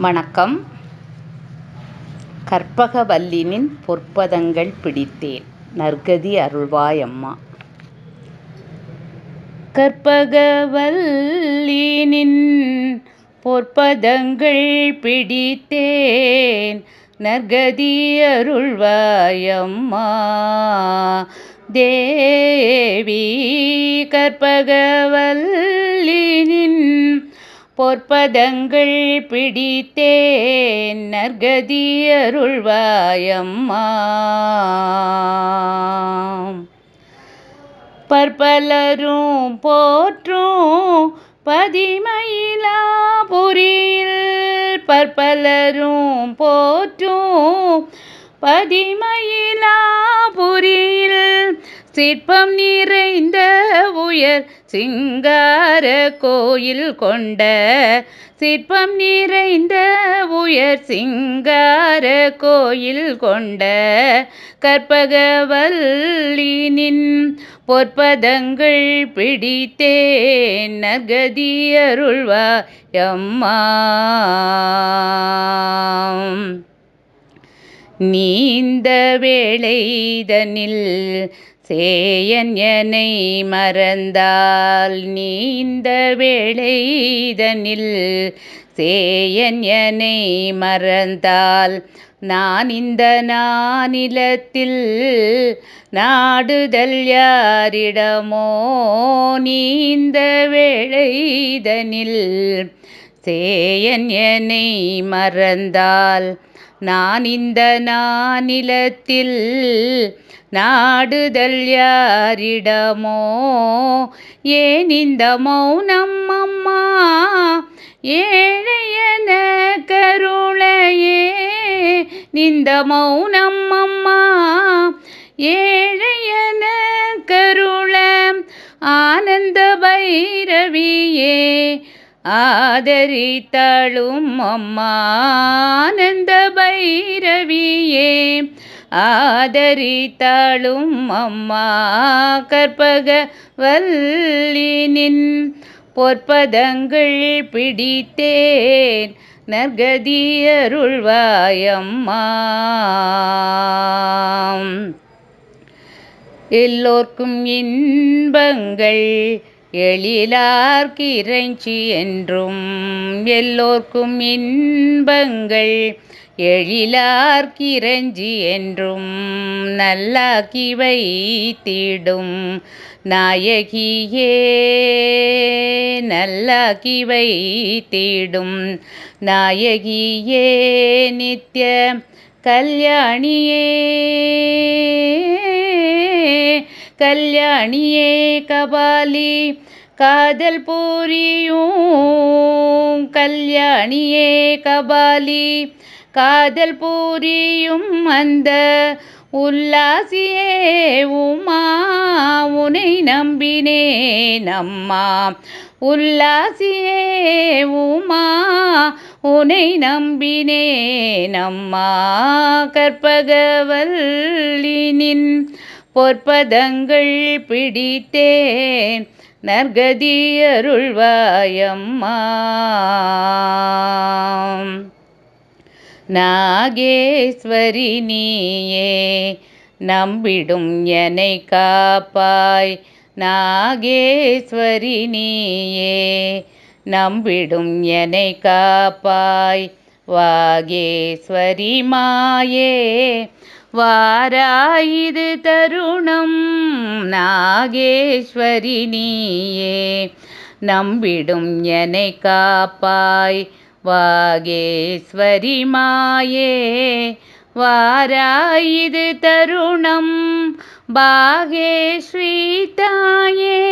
வணக்கம். கற்பகவல்லினின் பொற்பதங்கள் பிடித்தேன். நற்கதி அருள்வாய் அம்மா. கற்பகவல்லினின் பொற்பதங்கள் பிடித்தேன். நற்கதி அருள்வாய் அம்மா தேவி. கற்பகவல்லினின் பொற்பதங்கள் பிடித்தேன். நற்கதி அருள்வாய் அம்மா. பற்பலரும் போற்றும் பதிமயிலாபுரியில், பற்பலரும் போற்றும் பதிமயிலாபுரியில், சிற்பம் நிறைந்த உயர் சிங்கார கோயில் கொண்ட, சிற்பம் நிறைந்த உயர் சிங்கார கோயில் கொண்ட கற்பகவல்லினின் பொற்பதங்கள் பிடித்தேன். நற்கதி அருள்வாய் அம்மா. நீந்த வேளைதனில் சேயன் என்னை மறந்தால், நீந்த வேளைதனில் சேயன் என்னை மறந்தால், நான் இந்த நானிலத்தில் நாடுதல் யாரிடமோ. நீந்த வேளைதனில் சேயன் என்னை மறந்தால், நான் இந்த நானிலத்தில் நாடுதல் யாரிடமோ. ஏன் இந்த மௌனம் அம்மா ஏழையன கருளையே. இந்த மௌனம் அம்மா ஏழையன கருள, ஆனந்த பைரவியே ஆதரித்தாளும் அம்மா. ஆனந்த பைரவியே ஆதரித்தாளும் அம்மா. கற்பகவல்லினின் பொற்பதங்கள் பிடித்தேன். நற்கதி அருள்வாய் அம்மா. எல்லோர்க்கும் இன்பங்கள் எழிலார்க்கு இறைஞ்சி என்றும், எல்லோர்க்கும் இன்பங்கள் எழிலார்க்கு இறைஞ்சி என்றும், நல்லாக்கி வைத்திடும் நாயகியே. நல்லாக்கி வைத்திடும் நாயகியே நித்ய கல்யாணியே. கல்யாணியே கபாலி காதல் பூரியும், கல்யாணியே கபாலி காதல் பூரியும் அந்த உல்லாசியே உமா. உனை நம்பினேன் அம்மா உல்லாசியே உமா, உனை நம்பினேன் அம்மா. கற்பகவல்லினின் பொற்பதங்கள் பிடித்தேன். நற்கதி அருள்வாய் அம்மா. நாகேஸ்வரி நீயே நம்பிடும் என்னை காப்பாய். நாகேஸ்வரி நீயே நம்பிடும் என்னை காப்பாய். வாகேஸ்வரி மாயே வாராயிது தருணம். நாகேஸ்வரி நீயே நம்பிடும் என்னை காப்பாய். வாகேஸ்வரி மாயே வாராயிது தருணம். பாகேஸ்வரி தாயே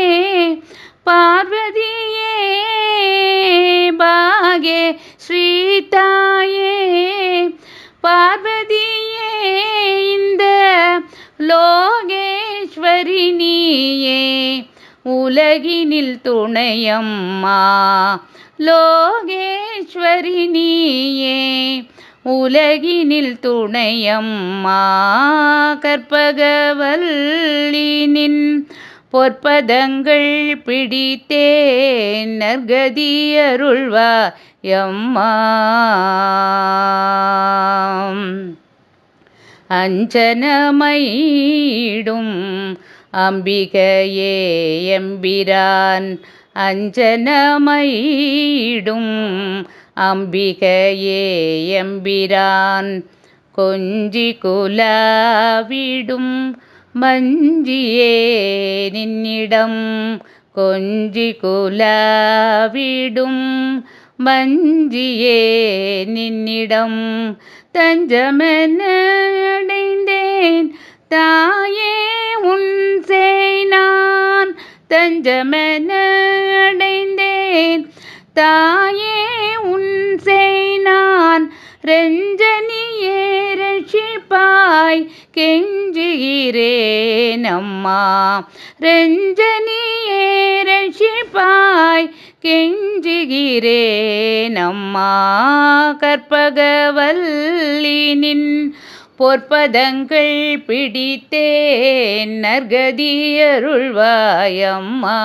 பார்வதியே, பாகேஸ்வரி தாயே பார்வதியே, இந்த லோகேஸ்வரி நீயே உலகினில் துணையம்மா. லோகேஸ்வரி நீயே உலகினில் துணையம்மா. கற்பகவல்லினின் பொற்பதங்கள் பிடித்தேன் நற்கதி அருள்வாயம்மா. அஞ்சனமயிடும் அம்பிகையே எம்பிரான், அஞ்சனமயிடும் அம்பிகையே எம்பிரான், கொஞ்சி குலாவிடும் மஞ்சியே நின்னிடம், கொஞ்சி குலாவிடும் மஞ்சியே நின்னிடம், தஞ்சமென அடைந்தேன் தாயே உன் சேனான், தஞ்சமென அடைந்தேன் தாயே உன் சேனான், ரஞ்சனியே ரட்சிப்பாய் கெஞ்சுகிறேன் அம்மா, ரஞ்சனியே ரட்சிப்பாய் கெஞ்சுகிறேன் அம்மா. கற்பகவல்லி நின் பொற்பதங்கள் பிடித்தேன் நற்கதி அருள்வாயம்மா.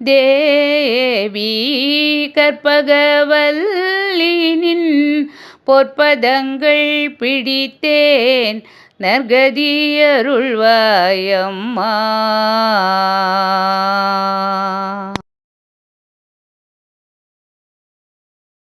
தேவி கற்பகவல்லி நின் பொற்பதங்கள் பிடித்தேன் நற்கதி அருள்வாயம்மா.